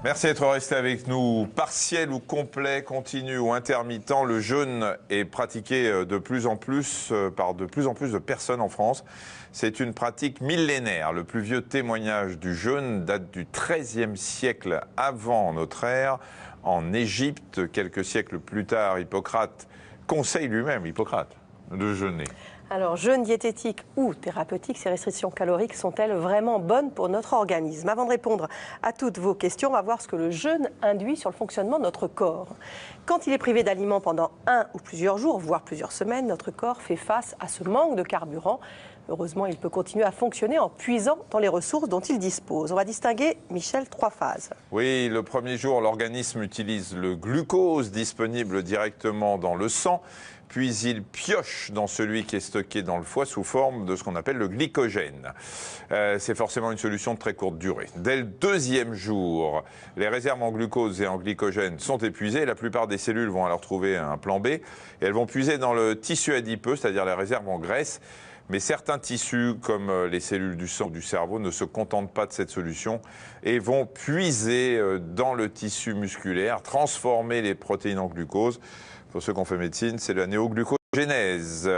Merci d'être resté avec nous. Partiel ou complet, continu ou intermittent, le jeûne est pratiqué de plus en plus par de plus en plus de personnes en France. C'est une pratique millénaire. Le plus vieux témoignage du jeûne date du XIIIe siècle avant notre ère. En Égypte, quelques siècles plus tard, Hippocrate conseille lui-même, Hippocrate, de jeûner. Alors, jeûne diététique ou thérapeutique, ces restrictions caloriques sont-elles vraiment bonnes pour notre organisme? Avant de répondre à toutes vos questions, on va voir ce que le jeûne induit sur le fonctionnement de notre corps. Quand il est privé d'aliments pendant 1 ou plusieurs jours, voire plusieurs semaines, notre corps fait face à ce manque de carburant. Heureusement, il peut continuer à fonctionner en puisant dans les ressources dont il dispose. On va distinguer, Michel, 3 phases. Oui, le premier jour, l'organisme utilise le glucose disponible directement dans le sang, puis il pioche dans celui qui est stocké dans le foie sous forme de ce qu'on appelle le glycogène. C'est forcément une solution de très courte durée. Dès le deuxième jour, les réserves en glucose et en glycogène sont épuisées. La plupart des cellules vont alors trouver un plan B et elles vont puiser dans le tissu adipeux, c'est-à-dire les réserves en graisse. Mais certains tissus, comme les cellules du sang ou du cerveau, ne se contentent pas de cette solution et vont puiser dans le tissu musculaire, transformer les protéines en glucose. Pour ceux qui ont fait médecine, c'est la néoglucogénèse.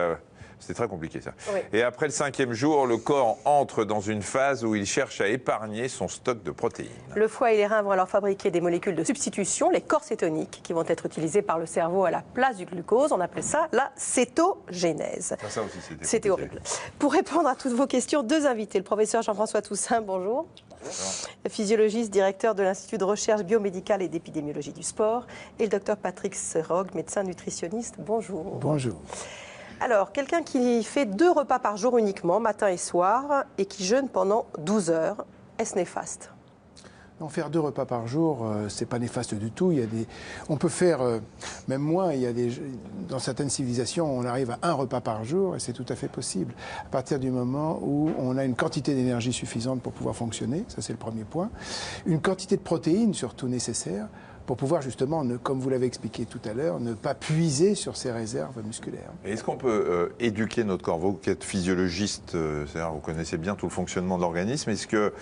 C'est très compliqué ça. Oui. Et après le 5e jour, le corps entre dans une phase où il cherche à épargner son stock de protéines. Le foie et les reins vont alors fabriquer des molécules de substitution, les corps cétoniques, qui vont être utilisées par le cerveau à la place du glucose. On appelle ça la cétogénèse. Ça aussi, c'était horrible. Pour répondre à toutes vos questions, 2 invités. Le professeur Jean-François Toussaint, bonjour. Bonjour. Physiologiste, directeur de l'Institut de recherche biomédicale et d'épidémiologie du sport. Et le docteur Patrick Serog, médecin nutritionniste. Bonjour. Bonjour. Alors, quelqu'un qui fait 2 repas par jour uniquement, matin et soir, et qui jeûne pendant 12 heures, est-ce néfaste? Non, faire 2 repas par jour, c'est pas néfaste du tout. On peut faire même moins. Dans certaines civilisations, on arrive à 1 repas par jour et c'est tout à fait possible. À partir du moment où on a une quantité d'énergie suffisante pour pouvoir fonctionner, ça c'est le premier point. Une quantité de protéines surtout nécessaire pour pouvoir justement, comme vous l'avez expliqué tout à l'heure, ne pas puiser sur ses réserves musculaires. Est-ce qu'on peut éduquer notre corps? Vous qui êtes physiologiste, c'est-à-dire vous connaissez bien tout le fonctionnement de l'organisme, est-ce que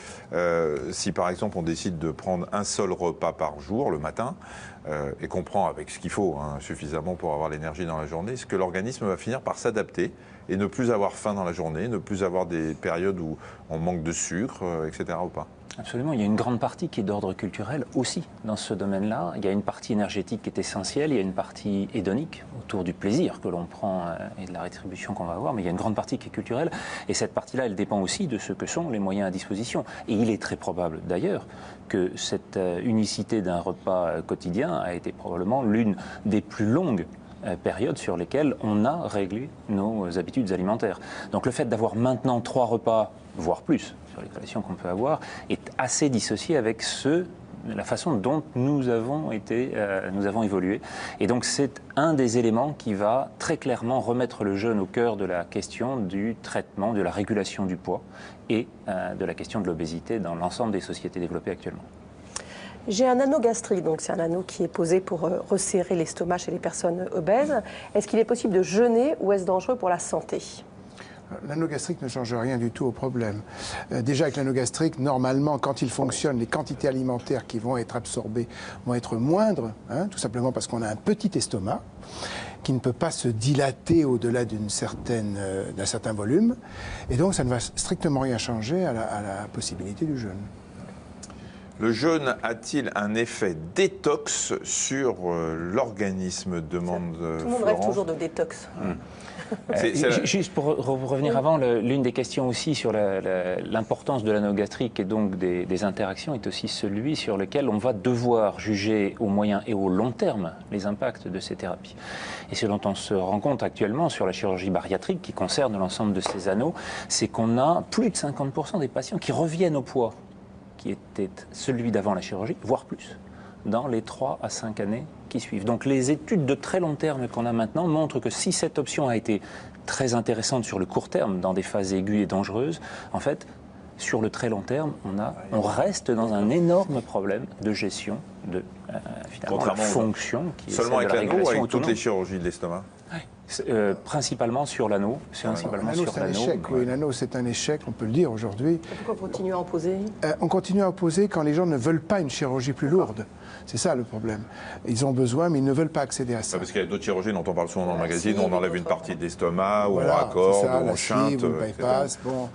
si par exemple on décide de prendre un seul repas par jour le matin, et qu'on prend avec ce qu'il faut suffisamment pour avoir l'énergie dans la journée, est-ce que l'organisme va finir par s'adapter et ne plus avoir faim dans la journée, ne plus avoir des périodes où on manque de sucre, etc. ou pas? Absolument, il y a une grande partie qui est d'ordre culturel aussi dans ce domaine-là. Il y a une partie énergétique qui est essentielle, il y a une partie hédonique autour du plaisir que l'on prend et de la rétribution qu'on va avoir, mais il y a une grande partie qui est culturelle et cette partie-là, elle dépend aussi de ce que sont les moyens à disposition. Et il est très probable d'ailleurs que cette unicité d'un repas quotidien a été probablement l'une des plus longues périodes sur lesquelles on a réglé nos habitudes alimentaires. Donc le fait d'avoir maintenant 3 repas, voire plus, sur les collations qu'on peut avoir, est assez dissocié avec la façon dont nous avons évolué. Et donc c'est un des éléments qui va très clairement remettre le jeûne au cœur de la question du traitement, de la régulation du poids et de la question de l'obésité dans l'ensemble des sociétés développées actuellement. J'ai un anneau gastrique, donc c'est un anneau qui est posé pour resserrer l'estomac chez les personnes obèses. Est-ce qu'il est possible de jeûner ou est-ce dangereux pour la santé? L'anneau gastrique ne change rien du tout au problème. Déjà avec l'anneau gastrique, normalement, quand il fonctionne, les quantités alimentaires qui vont être absorbées vont être moindres, tout simplement parce qu'on a un petit estomac qui ne peut pas se dilater au-delà d'un certain volume. Et donc ça ne va strictement rien changer à la possibilité du jeûne. Le jeûne a-t-il un effet détox sur l'organisme, demande Florence. Tout le monde rêve toujours de détox. Juste pour revenir avant, l'une des questions aussi sur l'importance de l'anneau gastrique et donc des interactions est aussi celui sur lequel on va devoir juger au moyen et au long terme les impacts de ces thérapies. Et ce dont on se rend compte actuellement sur la chirurgie bariatrique qui concerne l'ensemble de ces anneaux, c'est qu'on a plus de 50% des patients qui reviennent au poids qui était celui d'avant la chirurgie, voire plus, dans les 3 à 5 années qui suivent. Donc les études de très long terme qu'on a maintenant montrent que si cette option a été très intéressante sur le court terme, dans des phases aiguës et dangereuses, en fait, sur le très long terme, on reste dans un énorme problème de gestion de, finalement, la fonction qui est seulement celle de avec la l'anneau ou régulation avec autonome. toutes les chirurgies de l'estomac? Principalement sur l'anneau. L'anneau, c'est un échec. Oui, l'anneau, c'est un échec, on peut le dire aujourd'hui. Pourquoi continuer à opposer On continue à opposer quand les gens ne veulent pas une chirurgie plus lourde. C'est ça le problème. Ils ont besoin, mais ils ne veulent pas accéder à ça. Parce qu'il y a d'autres chirurgies dont on parle souvent dans le magazine, on enlève une partie de l'estomac, ou voilà, on raccorde, ça, ou on chinte. ou le bypass, bon,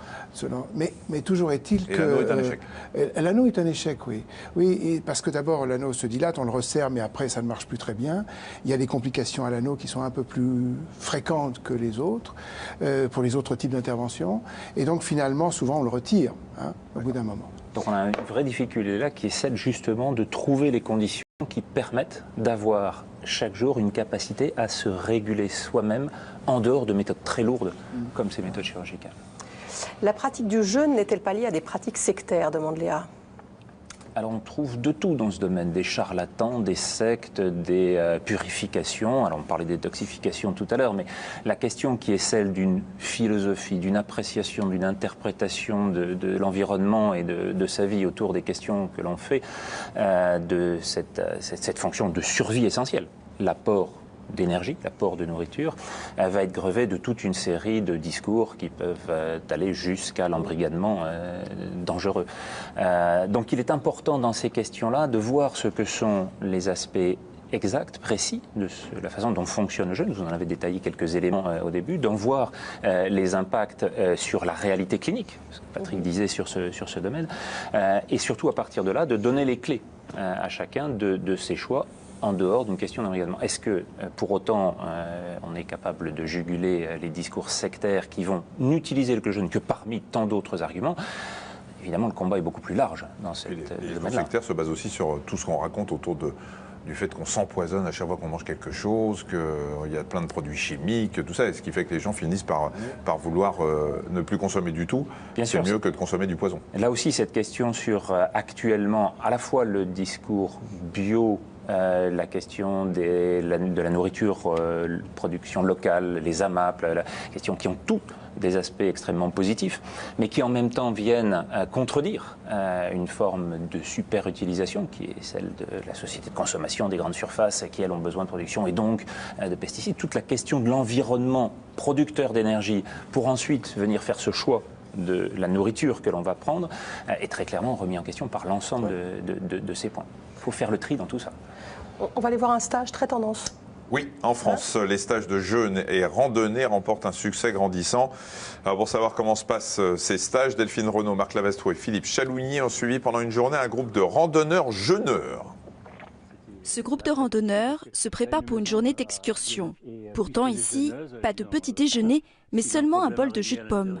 mais toujours est-il que... l'anneau est un échec. L'anneau est un échec, oui. Oui, parce que d'abord, l'anneau se dilate, on le resserre, mais après, ça ne marche plus très bien. Il y a des complications à l'anneau qui sont un peu plus fréquentes que les autres, pour les autres types d'interventions. Et donc, finalement, souvent, on le retire, au bout d'un moment. Donc on a une vraie difficulté là qui est celle justement de trouver les conditions qui permettent d'avoir chaque jour une capacité à se réguler soi-même en dehors de méthodes très lourdes comme ces méthodes chirurgicales. La pratique du jeûne n'est-elle pas liée à des pratiques sectaires, demande Léa? Alors on trouve de tout dans ce domaine, des charlatans, des sectes, des purifications. Alors on parlait de détoxification tout à l'heure, mais la question qui est celle d'une philosophie, d'une appréciation, d'une interprétation de l'environnement et de sa vie autour des questions que l'on fait, de cette fonction de survie essentielle, l'apport d'énergie, l'apport de nourriture, va être grevé de toute une série de discours qui peuvent aller jusqu'à l'embrigadement dangereux. Donc il est important dans ces questions-là de voir ce que sont les aspects exact, précis de la façon dont fonctionne le jeûne. Vous en avez détaillé quelques éléments au début, d'en voir les impacts sur la réalité clinique, ce que Patrick disait sur ce domaine, et surtout à partir de là, de donner les clés à chacun de ses choix en dehors d'une question d'embrigadement. Est-ce que, pour autant, on est capable de juguler les discours sectaires qui vont n'utiliser le jeûne que parmi tant d'autres arguments? Évidemment, le combat est beaucoup plus large dans ce domaine-là. Les discours sectaires se basent aussi sur tout ce qu'on raconte autour du fait qu'on s'empoisonne à chaque fois qu'on mange quelque chose, qu'il y a plein de produits chimiques, tout ça, ce qui fait que les gens finissent par vouloir ne plus consommer du tout. C'est mieux que de consommer du poison. Là aussi, cette question sur actuellement à la fois le discours bio, la question de la nourriture, production locale, les AMAP, la question qui ont tous des aspects extrêmement positifs, mais qui en même temps viennent contredire une forme de super-utilisation qui est celle de la société de consommation des grandes surfaces qui, elles, ont besoin de production et donc de pesticides. Toute la question de l'environnement producteur d'énergie pour ensuite venir faire ce choix de la nourriture que l'on va prendre est très clairement remis en question par l'ensemble de ces points. Il faut faire le tri dans tout ça. On va aller voir un stage très tendance. Oui, en France, les stages de jeûne et randonnée remportent un succès grandissant. Alors pour savoir comment se passent ces stages, Delphine Renaud, Marc Lavastro et Philippe Chalougny ont suivi pendant une journée un groupe de randonneurs jeûneurs. Ce groupe de randonneurs se prépare pour une journée d'excursion. Pourtant ici, pas de petit déjeuner, mais seulement un bol de jus de pomme.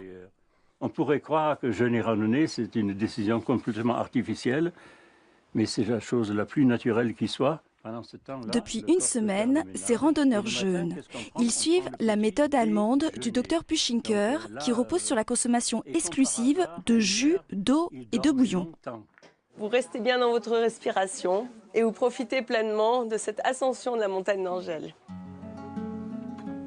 On pourrait croire que jeûner et randonnée, c'est une décision complètement artificielle, mais c'est la chose la plus naturelle qui soit. Depuis une semaine, ces randonneurs jeûnent. Ils suivent la méthode allemande du docteur Puschinker qui repose sur la consommation exclusive de jus, d'eau et de bouillon. Vous restez bien dans votre respiration et vous profitez pleinement de cette ascension de la montagne d'Angèle.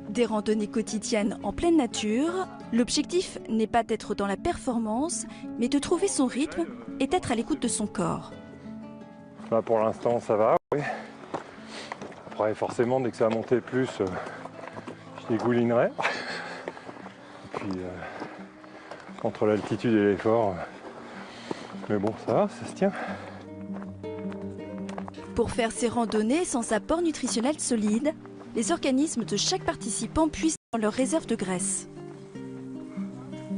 Des randonnées quotidiennes en pleine nature, l'objectif n'est pas d'être dans la performance, mais de trouver son rythme et d'être à l'écoute de son corps. Bah pour l'instant, ça va, oui. Après, forcément, dès que ça va monter plus, je dégoulinerai. Et puis, entre l'altitude et l'effort, mais bon, ça va, ça se tient. Pour faire ces randonnées sans apport nutritionnel solide, les organismes de chaque participant puisent dans leurs réserves de graisse.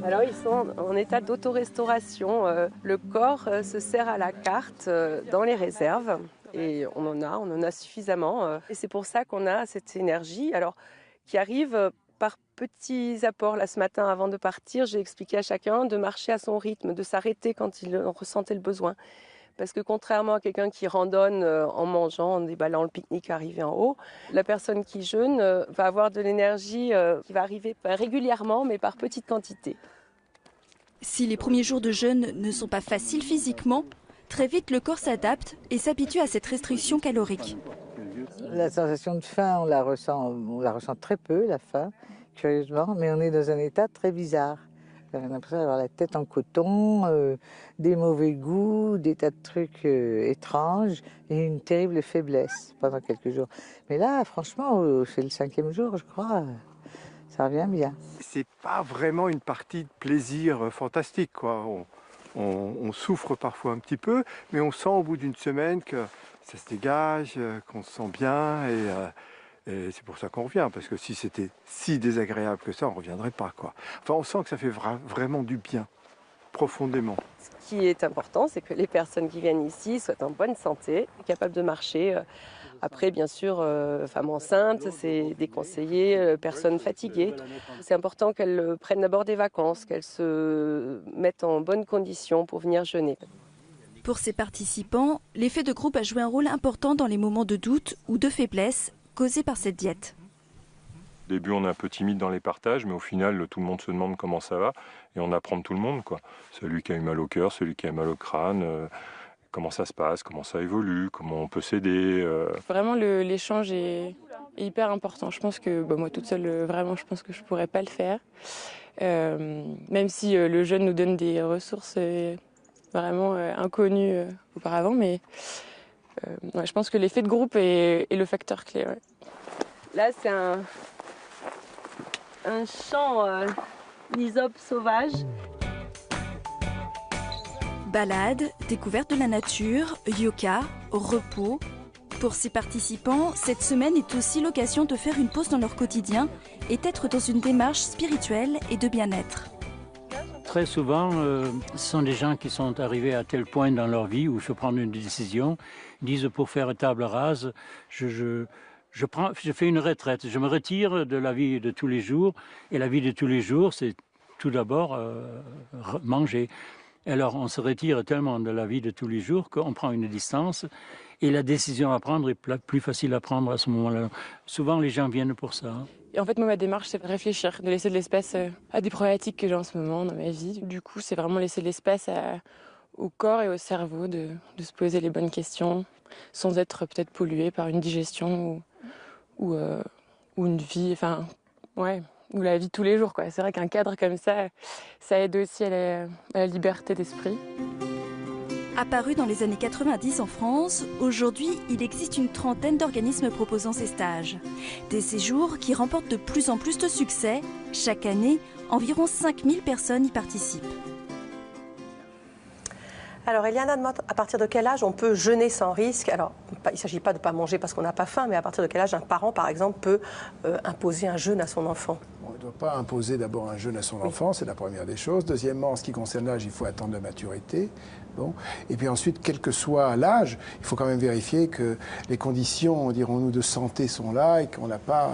Alors ils sont en état d'autorestauration. Le corps se sert à la carte dans les réserves et on en a suffisamment. Et c'est pour ça qu'on a cette énergie qui arrive par petits apports. Là ce matin avant de partir, j'ai expliqué à chacun de marcher à son rythme, de s'arrêter quand il ressentait le besoin. Parce que contrairement à quelqu'un qui randonne en mangeant, en déballant le pique-nique arrivé en haut, la personne qui jeûne va avoir de l'énergie qui va arriver régulièrement, mais par petites quantités. Si les premiers jours de jeûne ne sont pas faciles physiquement, très vite le corps s'adapte et s'habitue à cette restriction calorique. La sensation de faim, on la ressent très peu, la faim, curieusement, mais on est dans un état très bizarre. J'ai l'impression d'avoir la tête en coton, des mauvais goûts, des tas de trucs étranges et une terrible faiblesse pendant quelques jours. Mais là, franchement, c'est le 5e jour, je crois, ça revient bien. C'est pas vraiment une partie de plaisir fantastique, quoi. On souffre parfois un petit peu, mais on sent au bout d'une semaine que ça se dégage, qu'on se sent bien et c'est pour ça qu'on revient, parce que si c'était si désagréable que ça, on ne reviendrait pas, quoi. Enfin, on sent que ça fait vraiment du bien, profondément. Ce qui est important, c'est que les personnes qui viennent ici soient en bonne santé, capables de marcher. Après, bien sûr, femmes enceintes, c'est déconseillé, personnes fatiguées. C'est important qu'elles prennent d'abord des vacances, qu'elles se mettent en bonne condition pour venir jeûner. Pour ces participants, l'effet de groupe a joué un rôle important dans les moments de doute ou de faiblesse causés par cette diète. Au début, on est un peu timide dans les partages, mais au final, tout le monde se demande comment ça va et on apprend de tout le monde, quoi. Celui qui a eu mal au cœur, celui qui a mal au crâne, comment ça se passe, comment ça évolue, comment on peut s'aider. Vraiment, l'échange est hyper important. Je pense que moi, toute seule, vraiment, je pense que je ne pourrais pas le faire. Même si le jeûne nous donne des ressources vraiment inconnues auparavant, mais je pense que l'effet de groupe est le facteur clé. Ouais. Là, c'est un champ d'hysope sauvage. Balade, découverte de la nature, yoga, repos. Pour ces participants, cette semaine est aussi l'occasion de faire une pause dans leur quotidien et d'être dans une démarche spirituelle et de bien-être. Très souvent, ce sont des gens qui sont arrivés à tel point dans leur vie où il faut prendre une décision, disent pour faire table rase, je fais une retraite, je me retire de la vie de tous les jours. Et la vie de tous les jours, c'est tout d'abord manger. Alors on se retire tellement de la vie de tous les jours qu'on prend une distance et la décision à prendre est plus facile à prendre à ce moment-là. Souvent les gens viennent pour ça. Et en fait, moi, ma démarche, c'est de réfléchir, de laisser de l'espace à des problématiques que j'ai en ce moment dans ma vie. Du coup, c'est vraiment laisser de l'espace au corps et au cerveau de se poser les bonnes questions sans être peut-être pollué par une digestion ou une vie, enfin, ouais, ou la vie de tous les jours, quoi. C'est vrai qu'un cadre comme ça aide aussi à la liberté d'esprit. Apparu dans les années 90 en France, aujourd'hui, il existe une trentaine d'organismes proposant ces stages. Des séjours qui remportent de plus en plus de succès. Chaque année, environ 5000 personnes y participent. Alors, Eliana, à partir de quel âge on peut jeûner sans risque? Alors, il ne s'agit pas de ne pas manger parce qu'on n'a pas faim, mais à partir de quel âge un parent, par exemple, peut imposer un jeûne à son enfant? On ne doit pas imposer d'abord un jeûne à son enfant, c'est la première des choses. Deuxièmement, en ce qui concerne l'âge, il faut attendre la maturité. Bon. Et puis ensuite, quel que soit l'âge, il faut quand même vérifier que les conditions, dirons-nous, de santé sont là et qu'on n'a pas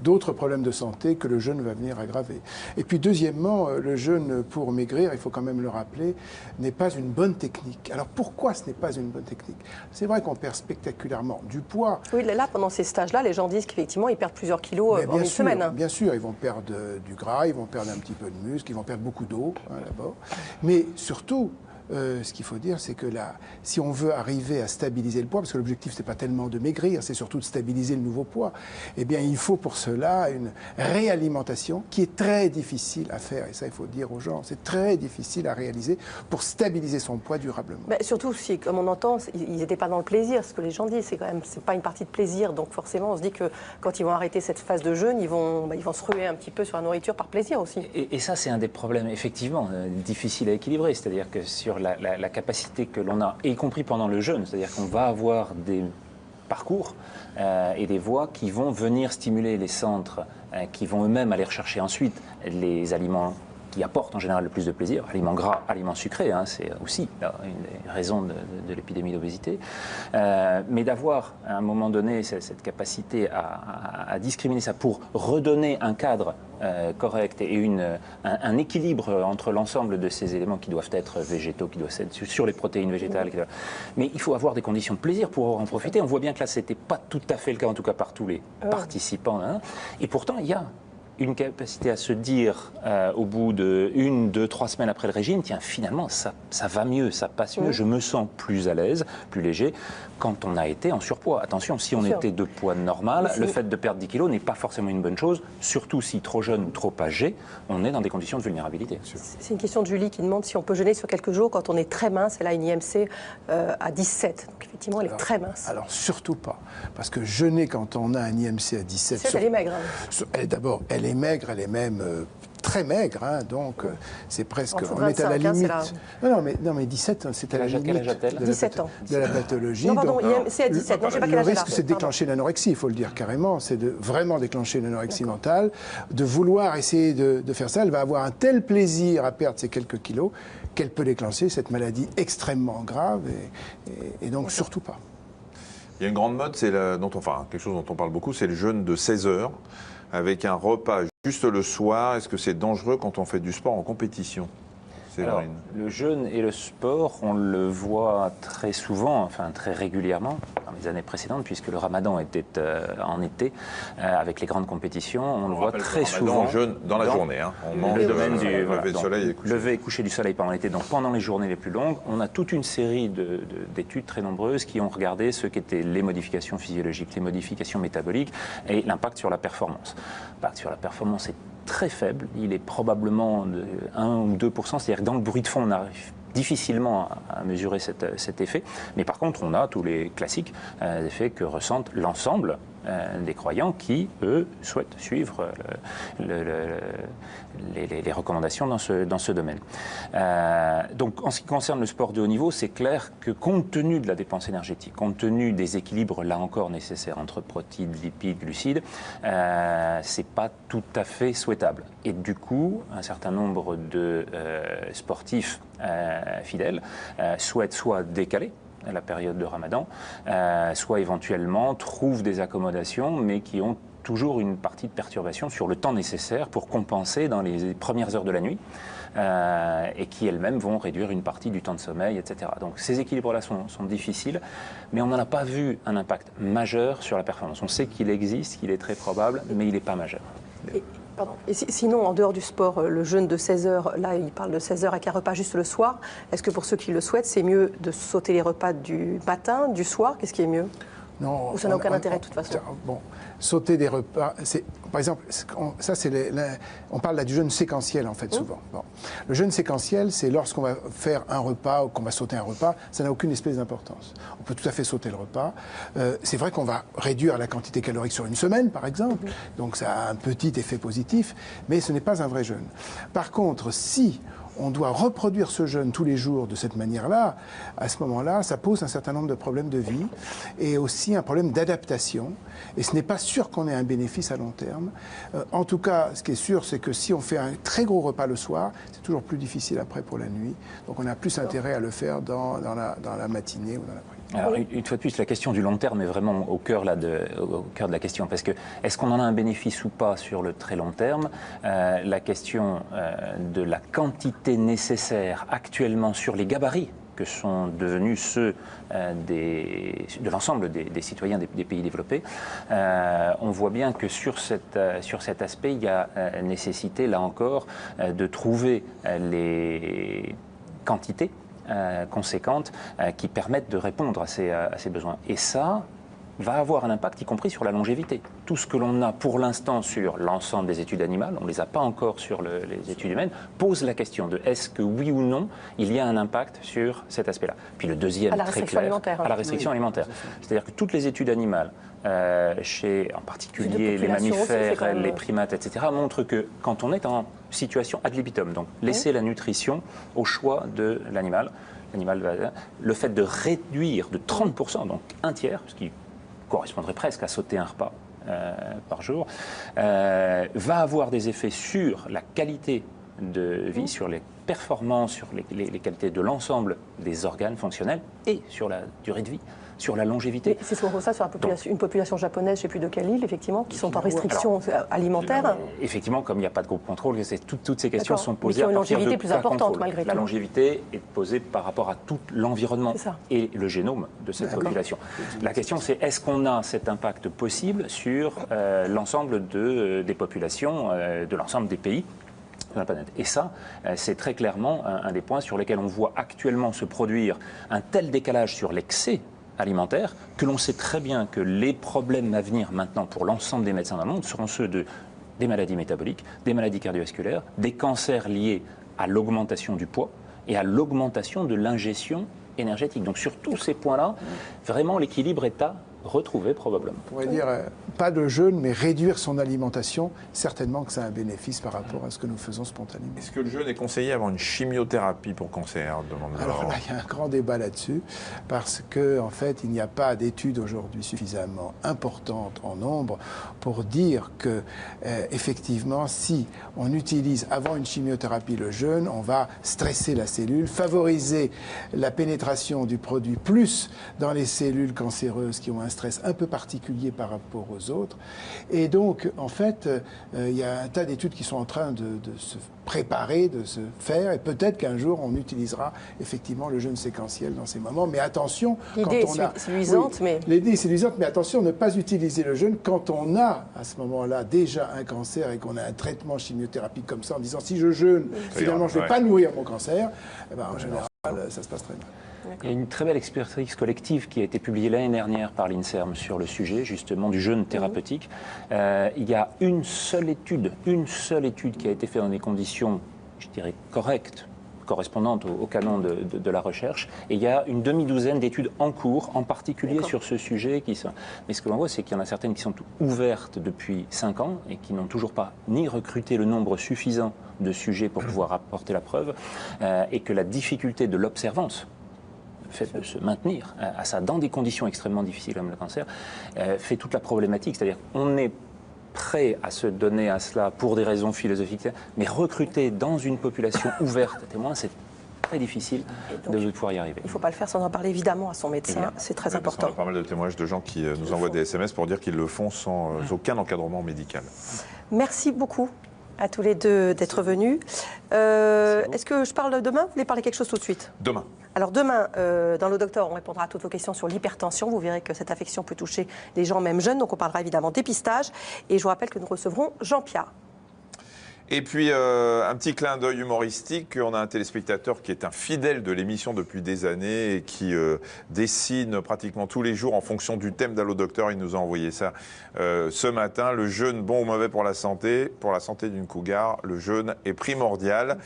d'autres problèmes de santé que le jeûne va venir aggraver. Et puis deuxièmement, le jeûne pour maigrir, il faut quand même le rappeler, n'est pas une bonne technique. Alors pourquoi ce n'est pas une bonne technique? C'est vrai qu'on perd spectaculairement du poids. Oui, là, pendant ces stages-là, les gens disent qu'effectivement, ils perdent plusieurs kilos en une semaine. Bien sûr, ils vont perdre du gras, ils vont perdre un petit peu de muscle, ils vont perdre beaucoup d'eau, d'abord. Mais surtout, ce qu'il faut dire, c'est que là, si on veut arriver à stabiliser le poids, parce que l'objectif, ce n'est pas tellement de maigrir, c'est surtout de stabiliser le nouveau poids, eh bien, il faut pour cela une réalimentation qui est très difficile à faire. Et ça, il faut dire aux gens, c'est très difficile à réaliser pour stabiliser son poids durablement. Mais surtout, si, comme on entend, ils n'étaient pas dans le plaisir. Ce que les gens disent, c'est quand même, c'est pas une partie de plaisir. Donc forcément, on se dit que quand ils vont arrêter cette phase de jeûne, ils vont se ruer un petit peu sur la nourriture par plaisir aussi. Et ça, c'est un des problèmes, effectivement, difficiles à équilibrer. C'est-à-dire que sur la capacité que l'on a, y compris pendant le jeûne, c'est-à-dire qu'on va avoir des parcours et des voies qui vont venir stimuler les centres, qui vont eux-mêmes aller rechercher ensuite les aliments qui apportent en général le plus de plaisir, aliments gras, aliments sucrés, c'est aussi une des raisons de l'épidémie d'obésité, mais d'avoir à un moment donné cette capacité à discriminer ça pour redonner un cadre correct et un équilibre entre l'ensemble de ces éléments qui doivent être végétaux, qui doivent être sur les protéines végétales. Mais il faut avoir des conditions de plaisir pour en profiter. On voit bien que là, ce n'était pas tout à fait le cas, en tout cas par tous les participants. Et pourtant, il y a une capacité à se dire au bout de 1, 2, 3 semaines après le régime, tiens, finalement, ça va mieux, ça passe mieux, je me sens plus à l'aise, plus léger, quand on a été en surpoids. Attention, si on était de poids normal, le fait de perdre 10 kilos n'est pas forcément une bonne chose, surtout si trop jeune ou trop âgé, on est dans des conditions de vulnérabilité. C'est une question de Julie qui demande si on peut jeûner sur quelques jours quand on est très mince. Elle a une IMC à 17, donc effectivement, elle est très mince. Alors, surtout pas, parce que jeûner quand on a un IMC à 17... Elle est maigre. D'abord, elle est maigre, elle est même très maigre, hein, donc c'est presque... On est à la limite. Non, mais 17, c'est à la limite de la pathologie. Non, pardon, c'est à 17. Non, je sais pas quel âge elle a. Le risque, c'est de déclencher l'anorexie, il faut le dire carrément. C'est de vraiment déclencher l'anorexie mentale, de vouloir essayer de faire ça. Elle va avoir un tel plaisir à perdre ces quelques kilos qu'elle peut déclencher cette maladie extrêmement grave, et donc surtout pas. Il y a une grande mode, quelque chose dont on parle beaucoup, c'est le jeûne de 16 heures, avec un repas juste le soir. Est-ce que c'est dangereux quand on fait du sport en compétition ? Alors, le jeûne et le sport, on le voit très souvent, enfin très régulièrement, dans les années précédentes, puisque le ramadan était en été, avec les grandes compétitions, on le voit très souvent. On jeûne dans la journée, hein. On mange le domaine du lever de soleil et coucher. Lever et coucher du soleil pendant l'été, donc pendant les journées les plus longues, on a toute une série d'études très nombreuses qui ont regardé ce qu'étaient les modifications physiologiques, les modifications métaboliques et l'impact sur la performance. L'impact sur la performance est très faible, il est probablement de 1 ou 2%, c'est-à-dire que dans le bruit de fond, on arrive difficilement à mesurer cet effet, mais par contre, on a tous les classiques effets que ressentent l'ensemble des croyants qui, eux, souhaitent suivre les recommandations dans ce domaine. Donc, en ce qui concerne le sport de haut niveau, c'est clair que compte tenu de la dépense énergétique, compte tenu des équilibres, là encore, nécessaires entre protéines, lipides, glucides, c'est pas tout à fait souhaitable. Et du coup, un certain nombre de sportifs fidèles souhaitent soit décaler la période de Ramadan, soit éventuellement trouvent des accommodations, mais qui ont toujours une partie de perturbation sur le temps nécessaire pour compenser dans les premières heures de la nuit, et qui elles-mêmes vont réduire une partie du temps de sommeil, etc. Donc ces équilibres-là sont difficiles, mais on n'en a pas vu un impact majeur sur la performance. On sait qu'il existe, qu'il est très probable, mais il n'est pas majeur. Et sinon, en dehors du sport, le jeûne de 16 heures, là, il parle de 16 heures avec un repas juste le soir. Est-ce que pour ceux qui le souhaitent, c'est mieux de sauter les repas du matin, du soir? Qu'est-ce qui est mieux? Non. Ou ça n'a aucun intérêt de toute façon? Bon, sauter des repas, par exemple, ça on parle là du jeûne séquentiel en fait souvent. Bon. Le jeûne séquentiel, c'est lorsqu'on va faire un repas ou qu'on va sauter un repas, ça n'a aucune espèce d'importance. On peut tout à fait sauter le repas. C'est vrai qu'on va réduire la quantité calorique sur une semaine, par exemple, donc ça a un petit effet positif, mais ce n'est pas un vrai jeûne. Par contre, si on doit reproduire ce jeûne tous les jours de cette manière-là, à ce moment-là, ça pose un certain nombre de problèmes de vie et aussi un problème d'adaptation. Et ce n'est pas sûr qu'on ait un bénéfice à long terme. En tout cas, ce qui est sûr, c'est que si on fait un très gros repas le soir, c'est toujours plus difficile après pour la nuit. Donc on a plus intérêt à le faire dans la matinée ou dans l'après-midi. Alors, une fois de plus, la question du long terme est vraiment au cœur de la question. Parce que, est-ce qu'on en a un bénéfice ou pas sur le très long terme? La question de la quantité nécessaire actuellement sur les gabarits que sont devenus ceux de l'ensemble des citoyens des pays développés, on voit bien que sur cet aspect, il y a nécessité, là encore, de trouver les quantités conséquentes qui permettent de répondre à ces besoins. Et ça va avoir un impact, y compris sur la longévité. Tout ce que l'on a pour l'instant sur l'ensemble des études animales, on ne les a pas encore sur les études humaines, pose la question de est-ce que oui ou non, il y a un impact sur cet aspect-là. Puis le deuxième, très clair, à la restriction alimentaire. C'est-à-dire que toutes les études animales, chez en particulier les mammifères, les primates, etc., montrent que quand on est en situation ad libitum, donc laisser la nutrition au choix de l'animal, le fait de réduire de 30%, donc un tiers, ce qui correspondrait presque à sauter un repas par jour, va avoir des effets sur la qualité de vie, sur les performances, sur les qualités de l'ensemble des organes fonctionnels et sur la durée de vie, sur la longévité. C'est souvent ça sur une population japonaise, je ne sais plus de quelle île, effectivement, qui sont en restriction alimentaire. Effectivement, comme il n'y a pas de groupe contrôle, toutes ces questions sont posées à partir de mais qui ont une longévité plus importante, malgré tout. La longévité est posée par rapport à tout l'environnement et le génome de cette population. La question, c'est est-ce qu'on a cet impact possible sur l'ensemble des populations, de l'ensemble des pays de la planète. Et ça, c'est très clairement un des points sur lesquels on voit actuellement se produire un tel décalage sur l'excès alimentaire que l'on sait très bien que les problèmes à venir maintenant pour l'ensemble des médecins dans le monde seront ceux des maladies métaboliques, des maladies cardiovasculaires, des cancers liés à l'augmentation du poids et à l'augmentation de l'ingestion énergétique. Donc sur tous ces points-là, vraiment l'équilibre est à retrouver probablement. On pourrait dire, pas de jeûne, mais réduire son alimentation, certainement que ça a un bénéfice par rapport à ce que nous faisons spontanément. Est-ce que le jeûne est conseillé avant une chimiothérapie pour cancer? Alors là, il y a un grand débat là-dessus, parce qu'en fait, il n'y a pas d'études aujourd'hui suffisamment importantes en nombre pour dire que, effectivement, si on utilise avant une chimiothérapie le jeûne, on va stresser la cellule, favoriser la pénétration du produit plus dans les cellules cancéreuses qui ont un stress un peu particulier par rapport aux autres. Et donc, en fait, il y a un tas d'études qui sont en train de se préparer, de se faire, et peut-être qu'un jour, on utilisera effectivement le jeûne séquentiel dans ces moments. Mais attention, l'idée est séduisante, mais... L'idée est séduisante, mais attention, ne pas utiliser le jeûne quand on a, à ce moment-là, déjà un cancer et qu'on a un traitement chimiothérapie comme ça, en disant, si je jeûne, finalement, je ne vais pas nourrir mon cancer. Eh ben, en général, ça se passe très bien. Il y a une très belle expertise collective qui a été publiée l'année dernière par l'INSERM sur le sujet, justement, du jeûne thérapeutique. Il y a une seule étude qui a été faite dans des conditions, je dirais, correctes, correspondantes au canon de la recherche. Et il y a une demi-douzaine d'études en cours, en particulier sur ce sujet. Mais ce que l'on voit, c'est qu'il y en a certaines qui sont ouvertes depuis 5 ans et qui n'ont toujours pas ni recruté le nombre suffisant de sujets pour pouvoir apporter la preuve, et que la difficulté de l'observance, fait de se maintenir à ça dans des conditions extrêmement difficiles comme le cancer, fait toute la problématique. C'est-à-dire qu'on est prêt à se donner à cela pour des raisons philosophiques, mais recruter dans une population ouverte à témoins, c'est très difficile de pouvoir y arriver. Il ne faut pas le faire sans en parler évidemment à son médecin, c'est très important. Il y a pas mal de témoignages de gens qui nous envoient des SMS pour dire qu'ils le font sans aucun encadrement médical. Merci beaucoup à tous les deux d'être venus. Est-ce que je parle demain? Vous voulez parler quelque chose tout de suite? Demain. Alors demain, dans le docteur, on répondra à toutes vos questions sur l'hypertension. Vous verrez que cette affection peut toucher les gens même jeunes, donc on parlera évidemment dépistage. Et je vous rappelle que nous recevrons Jean-Pierre. Et puis, un petit clin d'œil humoristique. On a un téléspectateur qui est un fidèle de l'émission depuis des années et qui dessine pratiquement tous les jours en fonction du thème d'Allo Docteur. Il nous a envoyé ça ce matin. Le jeûne, bon ou mauvais pour la santé d'une cougar, le jeûne est primordial.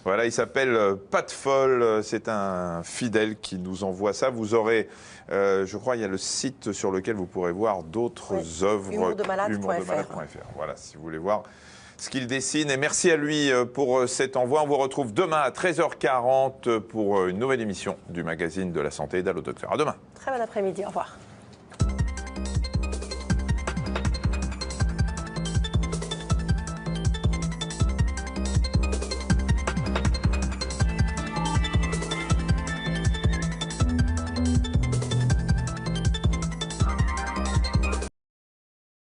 Voilà, il s'appelle Pas de Folle. C'est un fidèle qui nous envoie ça. Vous aurez, je crois, il y a le site sur lequel vous pourrez voir d'autres œuvres. Humourdemalade.fr. Voilà, si vous voulez voir ce qu'il dessine. Et merci à lui pour cet envoi. On vous retrouve demain à 13h40 pour une nouvelle émission du magazine de la santé d'Allo Docteur. À demain. Très bon après-midi. Au revoir.